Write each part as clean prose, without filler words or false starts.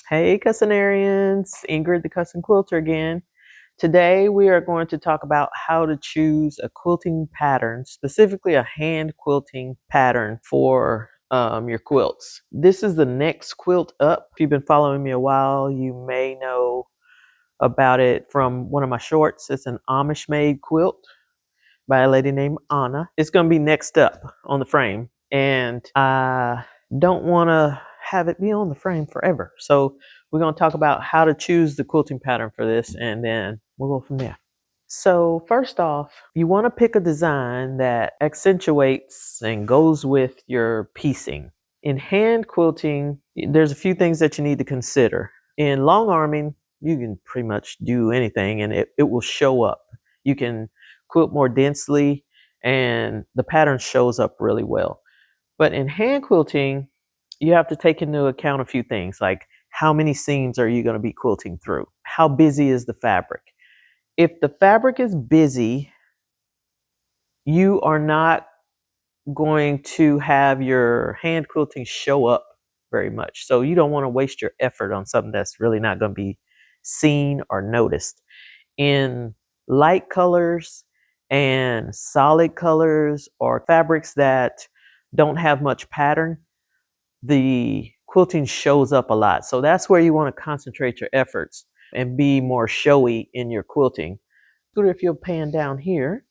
Hey Cussinarians, Ingrid the Cussin Quilter again. Today we are going to talk about how to choose a quilting pattern, specifically a hand quilting pattern for your quilts. This is the next quilt up. If you've been following me a while, you may know about it from one of my shorts. It's an Amish made quilt by a lady named Anna. It's going to be next up on the frame, and I don't want to have it be on the frame forever. So we're going to talk about how to choose the quilting pattern for this, and then we'll go from there. So first off, you want to pick a design that accentuates and goes with your piecing. In hand quilting, there's a few things that you need to consider. In long arming, you can pretty much do anything and it will show up. You can quilt more densely and the pattern shows up really well. But in hand quilting, you have to take into account a few things like how many seams are you going to be quilting through? How busy is the fabric? If the fabric is busy, you are not going to have your hand quilting show up very much. So you don't want to waste your effort on something that's really not going to be seen or noticed. In light colors and solid colors or fabrics that don't have much pattern, the quilting shows up a lot. So that's where you want to concentrate your efforts and be more showy in your quilting. If you'll pan down here.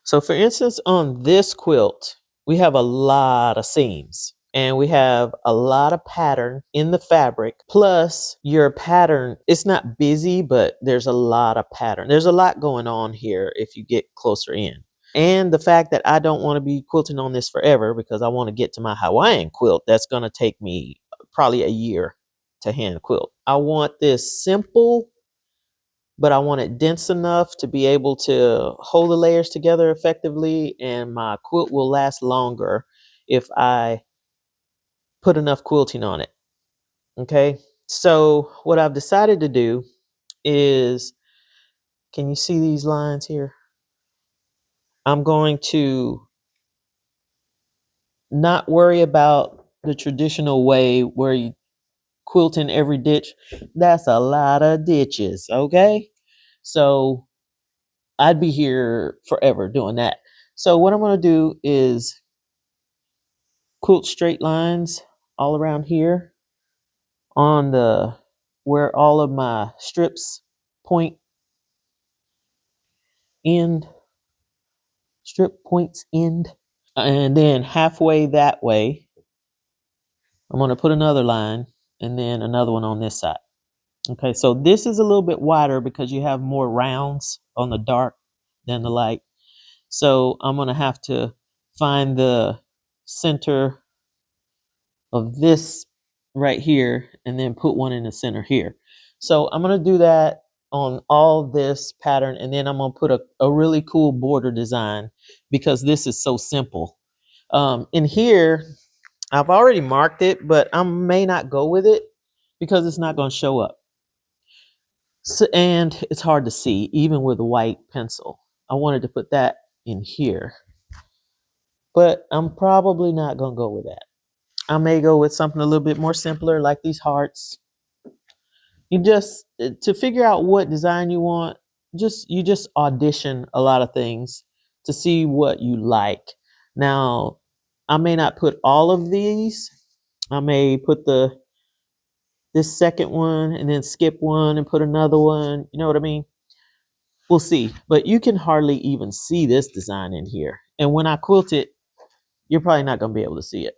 So for instance, on this quilt, we have a lot of seams and we have a lot of pattern in the fabric. Plus your pattern, it's not busy, but there's a lot of pattern. There's a lot going on here if you get closer in. And the fact that I don't want to be quilting on this forever because I want to get to my Hawaiian quilt, that's going to take me probably a year to hand quilt. I want this simple, but I want it dense enough to be able to hold the layers together effectively, and my quilt will last longer if I put enough quilting on it. Okay, so what I've decided to do is, can you see these lines here? I'm going to not worry about the traditional way where you quilt in every ditch. That's a lot of ditches, okay? So I'd be here forever doing that. So what I'm going to do is quilt straight lines all around here on the where all of my strips point end, strip points end, and then halfway that way I'm going to put another line and then another one on this side. Okay, so this is a little bit wider because you have more rounds on the dark than the light. So I'm going to have to find the center of this right here and then put one in the center here. So I'm going to do that on all this pattern, and then I'm going to put a really cool border design because this is so simple. In here, I've already marked it, but I may not go with it because it's not going to show up. So, and it's hard to see even with a white pencil. I wanted to put that in here, but I'm probably not going to go with that. I may go with something a little bit more simpler like these hearts. You just, to figure out what design you want, you just audition a lot of things to see what you like. Now, I may not put all of these. I may put this second one and then skip one and put another one. You know what I mean? We'll see. But you can hardly even see this design in here. And when I quilt it, you're probably not going to be able to see it.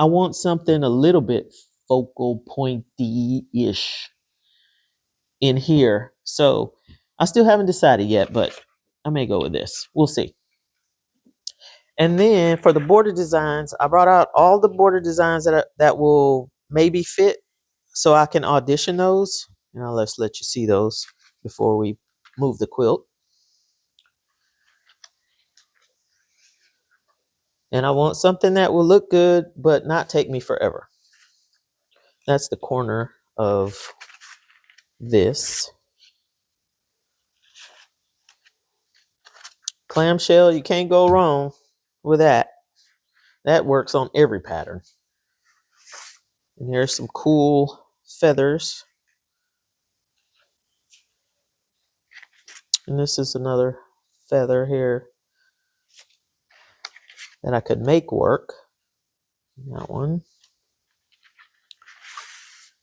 I want something a little bit focal pointy-ish in here. So I still haven't decided yet, but I may go with this. We'll see. And then for the border designs, I brought out all the border designs that will maybe fit so I can audition those. Now let's let you see those before we move the quilt. And I want something that will look good, but not take me forever. That's the corner of this. Clamshell, you can't go wrong with that. That works on every pattern. And here's some cool feathers. And this is another feather here that I could make work. That one.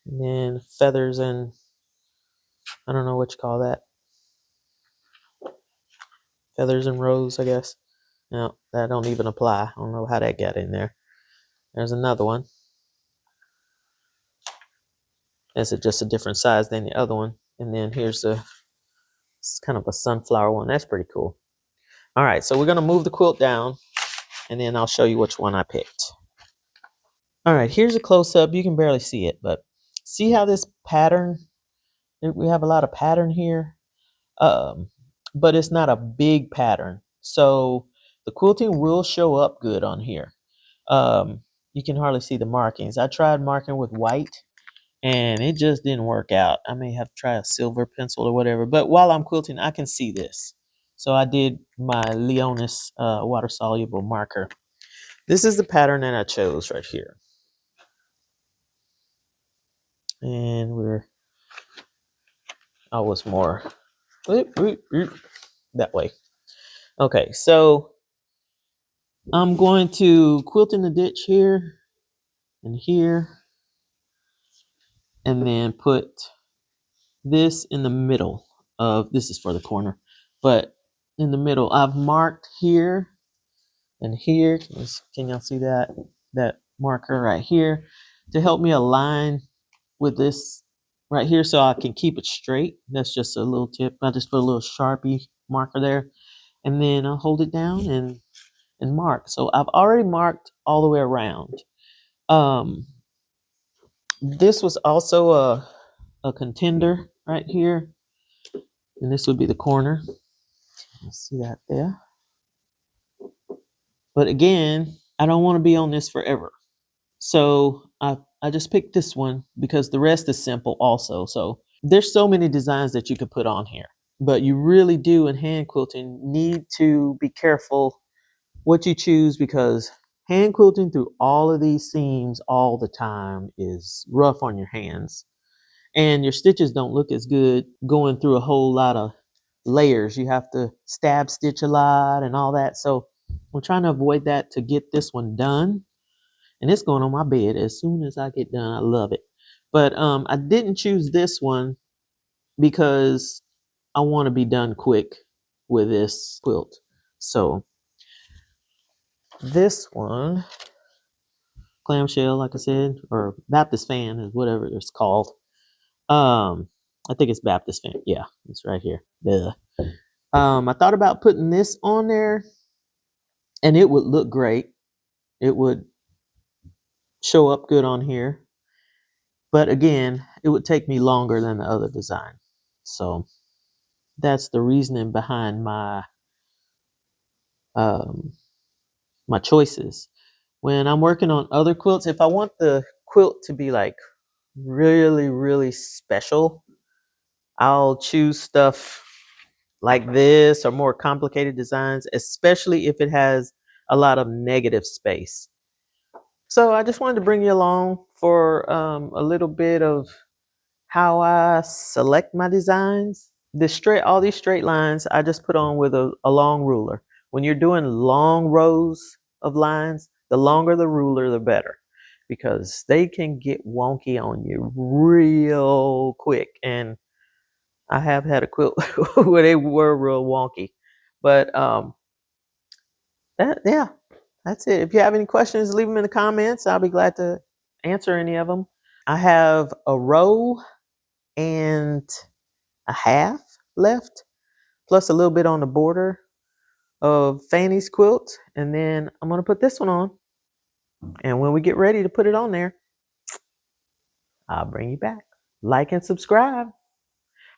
And then feathers and I don't know what you call that. Feathers and rose, I guess. No, that don't even apply. I don't know how that got in there. There's another one. This is just a different size than the other one. And then here's it's kind of a sunflower one. That's pretty cool. All right, so we're going to move the quilt down, and then I'll show you which one I picked. All right, here's a close-up. You can barely see it, but see how this pattern, we have a lot of pattern here, but it's not a big pattern. So the quilting will show up good on here. You can hardly see the markings. I tried marking with white, and it just didn't work out. I may have to try a silver pencil or whatever, but while I'm quilting, I can see this. So I did my Leonis water-soluble marker. This is the pattern that I chose right here. And I was more that way. Okay, so I'm going to quilt in the ditch here and here, and then put this in the middle of, this is for the corner, but in the middle, I've marked here and here. Can y'all see that marker right here to help me align with this right here so I can keep it straight. That's just a little tip. I just put a little Sharpie marker there, and then I'll hold it down and mark. So I've already marked all the way around. This was also a contender right here, and this would be the corner. See that there? But again, I don't want to be on this forever. So I just picked this one because the rest is simple also. So there's so many designs that you could put on here, but you really do in hand quilting need to be careful what you choose, because hand quilting through all of these seams all the time is rough on your hands, and your stitches don't look as good going through a whole lot of layers. You have to stab stitch a lot and all that. So I'm trying to avoid that to get this one done. And it's going on my bed as soon as I get done. I love it. But I didn't choose this one because I want to be done quick with this quilt. So this one, clamshell, like I said, or Baptist fan is whatever it's called. I think it's Baptist fan. Yeah, it's right here. Duh. I thought about putting this on there, and it would look great. It would show up good on here. But again, it would take me longer than the other design. So that's the reasoning behind my my choices. When I'm working on other quilts, if I want the quilt to be like really, really special, I'll choose stuff like this or more complicated designs, especially if it has a lot of negative space. So I just wanted to bring you along for a little bit of how I select my designs. All these straight lines I just put on with a long ruler. When you're doing long rows of lines, the longer the ruler, the better, because they can get wonky on you real quick. And I have had a quilt where they were real wonky. But yeah, that's it. If you have any questions, leave them in the comments. I'll be glad to answer any of them. I have a row and a half left, plus a little bit on the border of Fanny's quilt, and then I'm going to put this one on, and when we get ready to put it on there, I'll bring you back. Like and subscribe,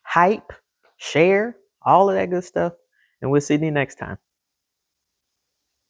hype, share, all of that good stuff, and we'll see you next time.